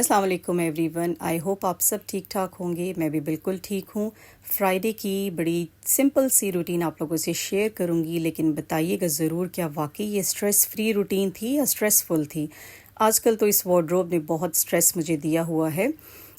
अस्सलाम वालेकुम everyone. I hope आप सब ठीक ठाक होंगे। मैं भी बिल्कुल ठीक हूँ। फ्राइडे की बड़ी सिंपल सी रूटीन आप लोगों से शेयर करूँगी, लेकिन बताइएगा ज़रूर क्या वाकई ये स्ट्रेस फ्री रूटीन थी या स्ट्रेसफुल थी। आजकल तो इस वार्डरोब ने बहुत स्ट्रेस मुझे दिया हुआ है।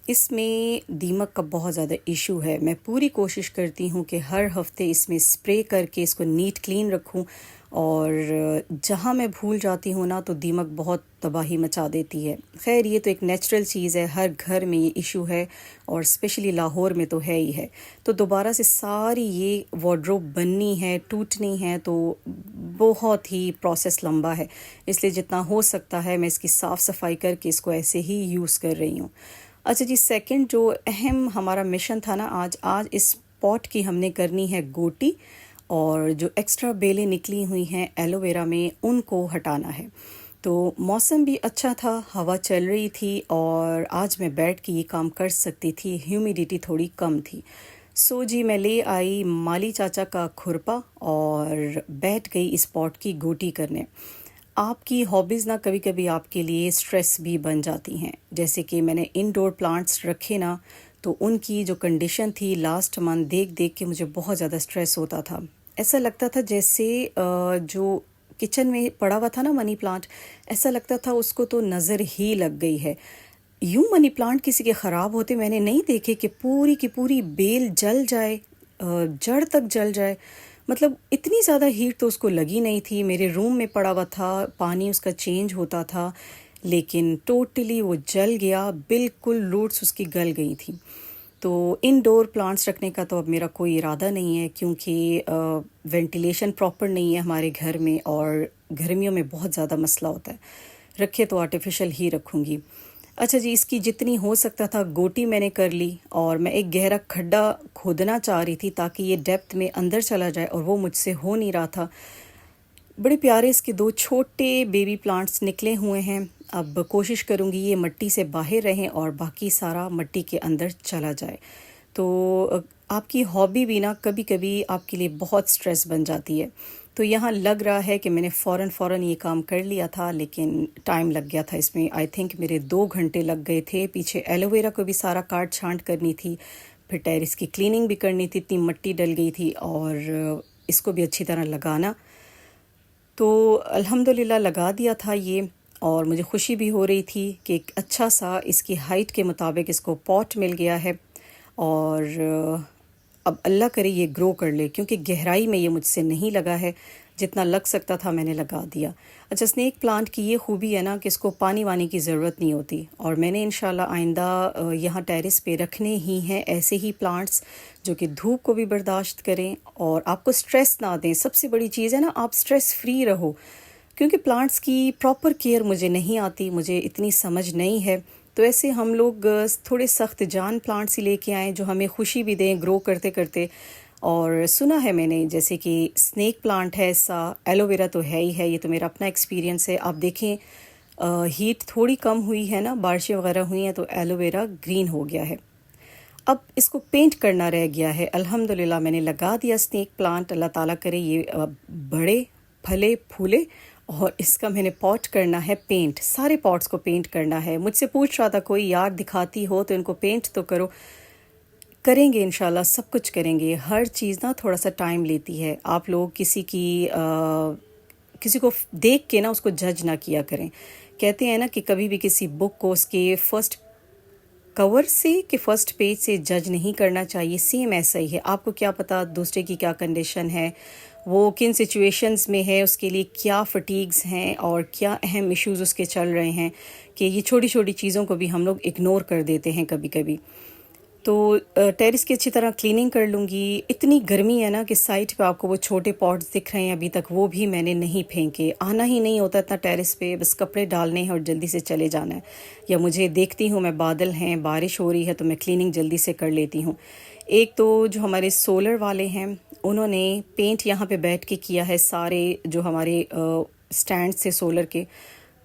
इसमें दीमक का बहुत ज़्यादा इशू है। मैं पूरी कोशिश करती हूँ कि हर हफ्ते इसमें स्प्रे करके इसको नीट क्लीन रखूँ, और जहाँ मैं भूल जाती हूँ ना तो दीमक बहुत तबाही मचा देती है। खैर ये तो एक नेचुरल चीज़ है, हर घर में ये इशू है और स्पेशली लाहौर में तो है ही है। तो दोबारा से सारी ये वार्डरोब बननी है, टूटनी है, तो बहुत ही प्रोसेस लंबा है। इसलिए जितना हो सकता है मैं इसकी साफ़ सफाई करके इसको ऐसे ही यूज़ कर रही हूँ। अच्छा जी, सेकंड जो अहम हमारा मिशन था ना, आज इस पॉट की हमने करनी है गोटी, और जो एक्स्ट्रा बेलें निकली हुई हैं एलोवेरा में उनको हटाना है। तो मौसम भी अच्छा था, हवा चल रही थी और आज मैं बैठ के ये काम कर सकती थी। ह्यूमिडिटी थोड़ी कम थी। सो जी मैं ले आई माली चाचा का खुरपा और बैठ गई इस पॉट की गोटी करने। आपकी हॉबीज़ ना कभी कभी आपके लिए स्ट्रेस भी बन जाती हैं। जैसे कि मैंने इंडोर प्लांट्स रखे ना, तो उनकी जो कंडीशन थी लास्ट मंथ देख देख के मुझे बहुत ज़्यादा स्ट्रेस होता था। ऐसा लगता था जैसे जो किचन में पड़ा हुआ था ना मनी प्लांट, ऐसा लगता था उसको तो नज़र ही लग गई है। यूं मनी प्लांट किसी के ख़राब होते मैंने नहीं देखे कि पूरी की पूरी बेल जल जाए, जड़ तक जल जाए। मतलब इतनी ज़्यादा हीट तो उसको लगी नहीं थी। मेरे रूम में पड़ा हुआ था, पानी उसका चेंज होता था, लेकिन टोटली वो जल गया, बिल्कुल रूट्स उसकी गल गई थी। तो इंडोर प्लांट्स रखने का तो अब मेरा कोई इरादा नहीं है, क्योंकि वेंटिलेशन प्रॉपर नहीं है हमारे घर में और गर्मियों में बहुत ज़्यादा मसला होता है। रखे तो आर्टिफिशियल ही रखूँगी। अच्छा जी, इसकी जितनी हो सकता था गोटी मैंने कर ली, और मैं एक गहरा खड्डा खोदना चाह रही थी ताकि ये डेप्थ में अंदर चला जाए, और वो मुझसे हो नहीं रहा था। बड़े प्यारे इसके दो छोटे बेबी प्लांट्स निकले हुए हैं। अब कोशिश करूँगी ये मिट्टी से बाहर रहें और बाकी सारा मिट्टी के अंदर चला जाए। तो आपकी हॉबी भी ना कभी कभी आपके लिए बहुत स्ट्रेस बन जाती है। तो यहाँ लग रहा है कि मैंने फ़ौरन ये काम कर लिया था, लेकिन टाइम लग गया था इसमें। आई थिंक मेरे 2 घंटे लग गए थे। पीछे एलोवेरा को भी सारा काट छांट करनी थी, फिर टेरेस की क्लीनिंग भी करनी थी, इतनी मिट्टी डल गई थी, और इसको भी अच्छी तरह लगाना। तो अल्हम्दुलिल्लाह लगा दिया था ये, और मुझे खुशी भी हो रही थी कि एक अच्छा सा इसकी हाइट के मुताबिक इसको पॉट मिल गया है। और अब अल्लाह करे ये ग्रो कर ले, क्योंकि गहराई में ये मुझसे नहीं लगा है। जितना लग सकता था मैंने लगा दिया। अच्छा, स्नेक प्लांट की ये खूबी है ना कि इसको पानी वानी की ज़रूरत नहीं होती, और मैंने इंशाल्लाह आइंदा यहाँ टेरेस पे रखने ही हैं ऐसे ही प्लांट्स जो कि धूप को भी बर्दाश्त करें और आपको स्ट्रेस ना दें। सबसे बड़ी चीज़ है ना, आप स्ट्रेस फ्री रहो, क्योंकि प्लांट्स की प्रॉपर केयर मुझे नहीं आती, मुझे इतनी समझ नहीं है। तो ऐसे हम लोग थोड़े सख्त जान प्लांट्स ही लेके आएँ जो हमें खुशी भी दें ग्रो करते करते। और सुना है मैंने जैसे कि स्नेक प्लांट है ऐसा, एलोवेरा तो है ही है, ये तो मेरा अपना एक्सपीरियंस है। आप देखें हीट थोड़ी कम हुई है ना, बारिशें वगैरह हुई हैं, तो एलोवेरा ग्रीन हो गया है। अब इसको पेंट करना रह गया है। अल्हम्दुलिल्लाह मैंने लगा दिया स्नेक प्लांट। अल्लाह ताला करे ये बड़े फले फूले, और इसका मैंने पॉट करना है पेंट। सारे पॉट्स को पेंट करना है। मुझसे पूछ रहा था कोई, यार दिखाती हो तो इनको पेंट तो करो। करेंगे इंशाल्लाह, सब कुछ करेंगे। हर चीज़ ना थोड़ा सा टाइम लेती है। आप लोग किसी को देख के ना उसको जज ना किया करें। कहते हैं ना कि कभी भी किसी बुक को उसके फर्स्ट कवर से कि फर्स्ट पेज से जज नहीं करना चाहिए। सेम ऐसा ही है, आपको क्या पता दूसरे की क्या कंडीशन है, वो किन सिचुएशंस में है, उसके लिए क्या फटीग्स हैं और क्या अहम इश्यूज उसके चल रहे हैं, कि ये छोटी छोटी चीज़ों को भी हम लोग इग्नोर कर देते हैं कभी कभी। तो टेरेस की अच्छी तरह क्लीनिंग कर लूँगी। इतनी गर्मी है ना कि साइड पे आपको वो छोटे पॉट्स दिख रहे हैं, अभी तक वो भी मैंने नहीं फेंके। आना ही नहीं होता इतना टेरेस पे, बस कपड़े डालने हैं और जल्दी से चले जाना है। या मुझे देखती हूँ मैं बादल हैं, बारिश हो रही है, तो मैं क्लीनिंग जल्दी से कर लेती हूँ। एक तो जो हमारे सोलर वाले हैं उन्होंने पेंट यहाँ पे बैठ के किया है। सारे जो हमारे स्टैंड से सोलर के,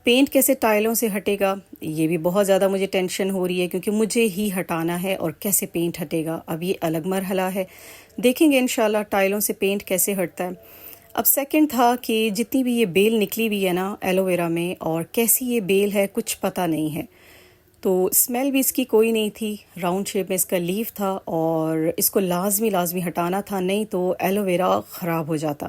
पेंट कैसे टाइलों से हटेगा ये भी बहुत ज़्यादा मुझे टेंशन हो रही है, क्योंकि मुझे ही हटाना है, और कैसे पेंट हटेगा अब ये अलग मरहला है। देखेंगे इंशाल्लाह टाइलों से पेंट कैसे हटता है। अब सेकंड था कि जितनी भी ये बेल निकली हुई है ना एलोवेरा में, और कैसी ये बेल है कुछ पता नहीं है। تو اسمیل بھی اس کی کوئی نہیں تھی. راؤنڈ شیپ میں اس کا لیف تھا اور اس کو لازمی ہٹانا تھا, نہیں تو ایلو ویرا خراب ہو جاتا.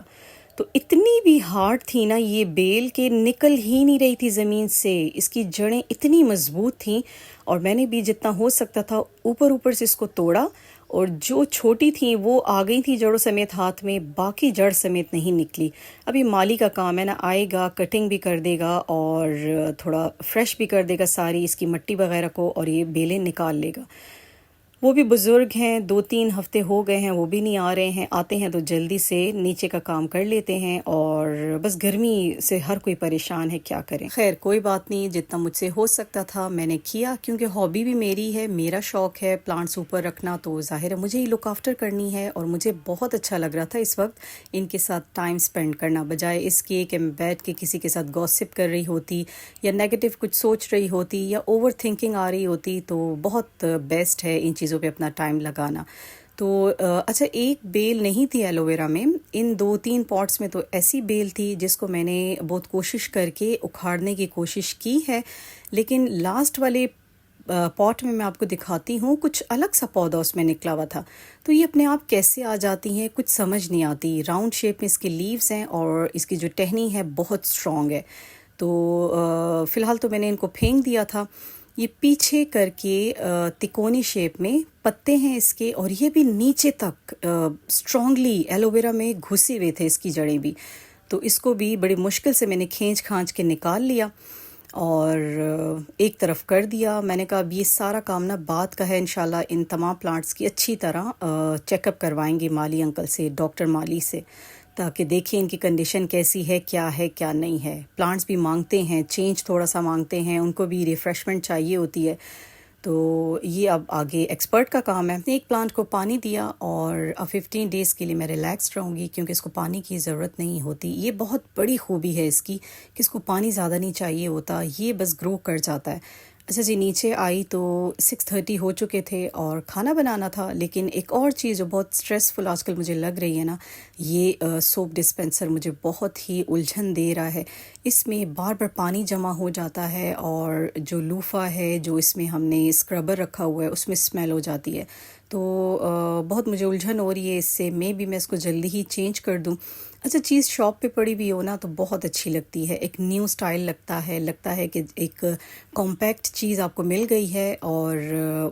تو اتنی بھی ہارڈ تھی نا یہ بیل کہ نکل ہی نہیں رہی تھی زمین سے. اس کی جڑیں اتنی مضبوط تھیں اور میں نے بھی جتنا ہو سکتا تھا اوپر سے اس کو توڑا, اور جو چھوٹی تھیں وہ آ گئی تھیں جڑوں سمیت ہاتھ میں, باقی جڑ سمیت نہیں نکلی. ابھی مالی کا کام ہے نا, آئے گا کٹنگ بھی کر دے گا اور تھوڑا فریش بھی کر دے گا ساری اس کی مٹی وغیرہ کو, اور یہ بیلیں نکال لے گا. وہ بھی بزرگ ہیں, 2-3 ہفتے ہو گئے ہیں, وہ بھی نہیں آ رہے ہیں. آتے ہیں تو جلدی سے نیچے کا کام کر لیتے ہیں, اور بس گرمی سے ہر کوئی پریشان ہے, کیا کریں. خیر کوئی بات نہیں, جتنا مجھ سے ہو سکتا تھا میں نے کیا, کیونکہ ہابی بھی میری ہے, میرا شوق ہے پلانٹس اوپر رکھنا, تو ظاہر ہے مجھے ہی لک آفٹر کرنی ہے. اور مجھے بہت اچھا لگ رہا تھا اس وقت ان کے ساتھ ٹائم اسپینڈ کرنا, بجائے اس کے کہ میں بیٹھ کے کسی کے ساتھ گوسپ کر رہی ہوتی یا نیگیٹو کچھ سوچ رہی ہوتی یا اوور تھنکنگ آ رہی ہوتی. تو بہت بیسٹ ہے ان چیزوں پہ اپنا ٹائم لگانا. تو اچھا, ایک بیل نہیں تھی ایلو ویرا میں, ان 2-3 پاٹس میں تو ایسی بیل تھی جس کو میں نے بہت کوشش کر کے اکھاڑنے کی کوشش کی ہے, لیکن لاسٹ والے پاٹ میں آپ کو دکھاتی ہوں, کچھ الگ سا پودا اس میں نکلا ہوا تھا. تو یہ اپنے آپ کیسے آ جاتی ہیں کچھ سمجھ نہیں آتی. راؤنڈ شیپ میں اس کے لیوز ہیں اور اس کی جو ٹہنی ہے بہت اسٹرانگ ہے. تو فی الحال تو میں نے ان کو پھینک دیا تھا. یہ پیچھے کر کے تکونی شیپ میں پتے ہیں اس کے, اور یہ بھی نیچے تک اسٹرانگلی ایلو ویرا میں گھسے ہوئے تھے اس کی جڑیں بھی. تو اس کو بھی بڑی مشکل سے میں نے کھانچ کے نکال لیا اور ایک طرف کر دیا. میں نے کہا اب یہ سارا کام نا بعد کا ہے, انشاءاللہ ان تمام پلانٹس کی اچھی طرح چیک اپ کروائیں گے مالی انکل سے, ڈاکٹر مالی سے, تاکہ دیکھیں ان کی کنڈیشن کیسی ہے کیا نہیں ہے. پلانٹس بھی مانگتے ہیں چینج, تھوڑا سا مانگتے ہیں, ان کو بھی ریفریشمنٹ چاہیے ہوتی ہے. تو یہ اب آگے ایکسپرٹ کا کام ہے. ایک پلانٹ کو پانی دیا اور اب 15 ڈیز کے لیے میں ریلیکسڈ رہوں گی, کیونکہ اس کو پانی کی ضرورت نہیں ہوتی. یہ بہت بڑی خوبی ہے اس کی کہ اس کو پانی زیادہ نہیں چاہیے ہوتا, یہ بس گرو کر جاتا ہے. اچھا جی, نیچے آئی تو 6:30 ہو چکے تھے اور کھانا بنانا تھا. لیکن ایک اور چیز جو بہت اسٹریسفل آج کل مجھے لگ رہی ہے نا, یہ سوپ ڈسپینسر مجھے بہت ہی الجھن دے رہا ہے. اس میں بار بار پانی جمع ہو جاتا ہے, اور جو لوفا ہے جو اس میں ہم نے اسکربر رکھا ہوا ہے اس میں اسمیل ہو جاتی ہے. تو بہت مجھے الجھن ہو رہی ہے اس سے. میں اس کو جلدی ہی چینج کر دوں. اچھا, چیز شاپ پہ پڑی بھی ہو نا تو بہت اچھی لگتی ہے, ایک نیو سٹائل لگتا ہے کہ ایک کمپیکٹ چیز آپ کو مل گئی ہے اور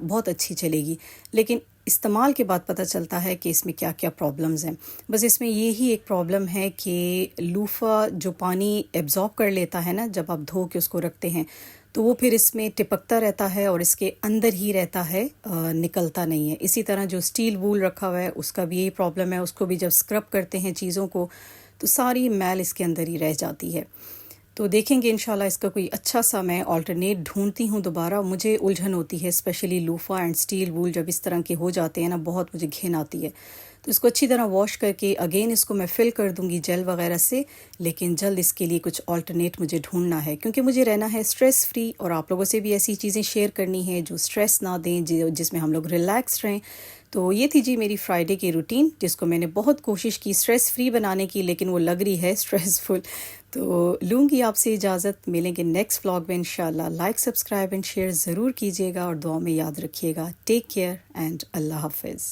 بہت اچھی چلے گی. لیکن استعمال کے بعد پتہ چلتا ہے کہ اس میں کیا پرابلمز ہیں. بس اس میں یہی ایک پرابلم ہے کہ لوفا جو پانی ایبزارب کر لیتا ہے نا جب آپ دھو کے اس کو رکھتے ہیں, تو وہ پھر اس میں ٹپکتا رہتا ہے اور اس کے اندر ہی رہتا ہے, نکلتا نہیں ہے. اسی طرح جو اسٹیل وول رکھا ہوا ہے اس کا بھی یہی پرابلم ہے, اس کو بھی جب اسکرب کرتے ہیں چیزوں کو تو ساری میل اس کے اندر ہی رہ جاتی ہے. تو دیکھیں گے انشاءاللہ اس کا کوئی اچھا سا میں آلٹرنیٹ ڈھونڈتی ہوں دوبارہ. مجھے الجھن ہوتی ہے اسپیشلی لوفا اینڈ اسٹیل وول, جب اس طرح کے ہو جاتے ہیں نا بہت مجھے گھن آتی ہے. تو اس کو اچھی طرح واش کر کے اگین اس کو میں فل کر دوں گی جیل وغیرہ سے, لیکن جلد اس کے لیے کچھ آلٹرنیٹ مجھے ڈھونڈنا ہے, کیونکہ مجھے رہنا ہے اسٹریس فری, اور آپ لوگوں سے بھی ایسی چیزیں شیئر کرنی ہے جو اسٹریس نہ دیں, جس میں ہم لوگ ریلیکس رہیں. تو یہ تھی جی میری فرائیڈے کی روٹین, جس کو میں نے بہت کوشش کی اسٹریس فری بنانے کی, لیکن وہ لگ رہی ہے اسٹریسفل. تو لوں گی آپ سے اجازت, ملیں گے نیکسٹ ولاگ میں انشاءاللہ. لائک, سبسکرائب اینڈ شیئر ضرور کیجیے گا, اور دعا میں یاد رکھیے گا. ٹیک کیئر اینڈ اللہ حافظ.